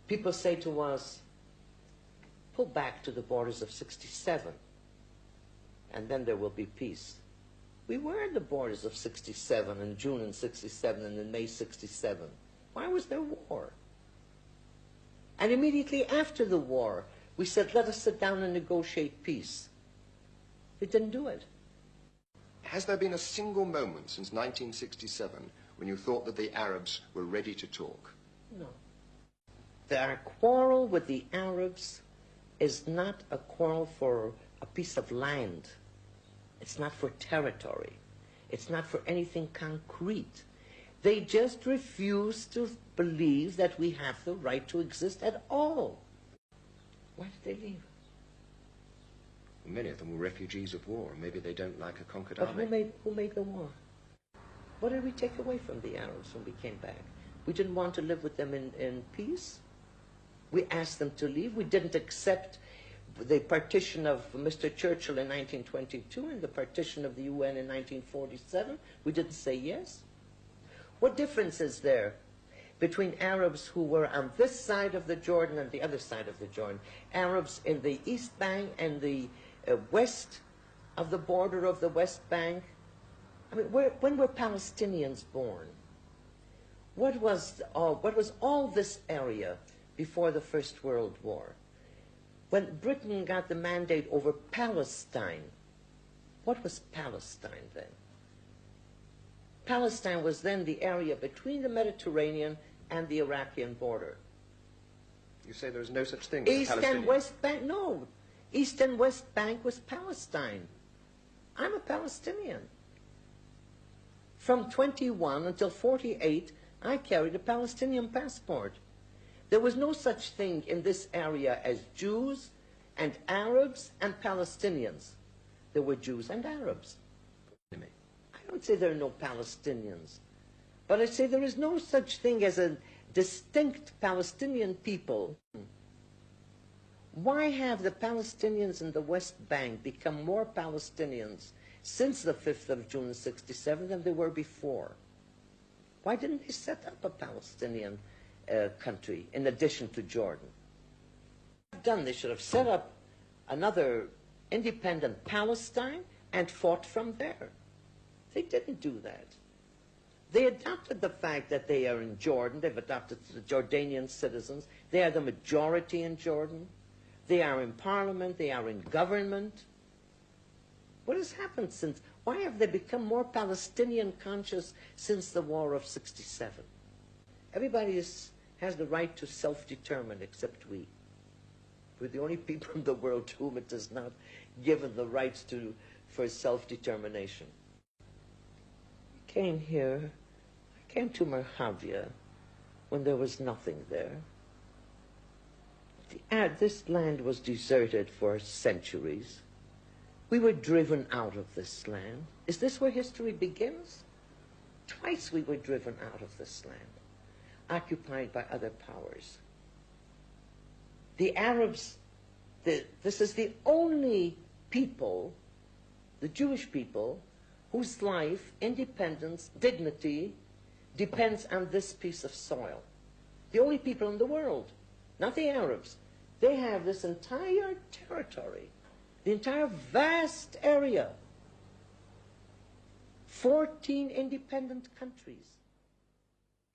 People say to us, pull back to the borders of 67, and then there will be peace. We were at the borders of 67, in June in 67, and in May 67. Why was there war? And immediately after the war, we said, let us sit down and negotiate peace. They didn't do it. Has there been a single moment since 1967 when you thought that the Arabs were ready to talk? No. Our quarrel with the Arabs is not a quarrel for a piece of land. It's not for territory. It's not for anything concrete. They just refuse to believe that we have the right to exist at all. Why did they leave? Many of them were refugees of war. Maybe they don't like a conquered but army. Who made the war? What did we take away from the Arabs when we came back? We didn't want to live with them in peace. We asked them to leave. We didn't accept the partition of Mr. Churchill in 1922 and the partition of the UN in 1947. We didn't say yes. What difference is there between Arabs who were on this side of the Jordan and the other side of the Jordan? Arabs in the East Bank and the west of the border of the West Bank. I mean, when were Palestinians born? What was all this area before the First World War? When Britain got the mandate over Palestine, what was Palestine then? Palestine was then the area between the Mediterranean and the Iraqian border. You say there is no such thing as East and West Bank, no. East and West Bank was Palestine. I'm a Palestinian. From 21 until 48, I carried a Palestinian passport. There was no such thing in this area as Jews and Arabs and Palestinians. There were Jews and Arabs. I don't say there are no Palestinians, but I say there is no such thing as a distinct Palestinian people. Why have the Palestinians in the West Bank become more Palestinians since the 5th of June 67 than they were before? Why didn't they set up a Palestinian country in addition to Jordan? They should have set up another independent Palestine and fought from there. They didn't do that. They adopted the fact that they are in Jordan. They've adopted the Jordanian citizens. They are the majority in Jordan. They are in parliament. They are in government. What has happened since? Why have they become more Palestinian conscious since the War of 67? Everybody has the right to self-determine except we. We're the only people in the world to whom it is not given the rights for self-determination. I came here, I came to Merhavia when there was nothing there. This land was deserted for centuries. We were driven out of this land. Is this where history begins? Twice we were driven out of this land, occupied by other powers. The Arabs, this is the only people, the Jewish people, whose life, independence, dignity depends on this piece of soil. The only people in the world, not the Arabs. They have this entire territory, the entire vast area, 14 independent countries.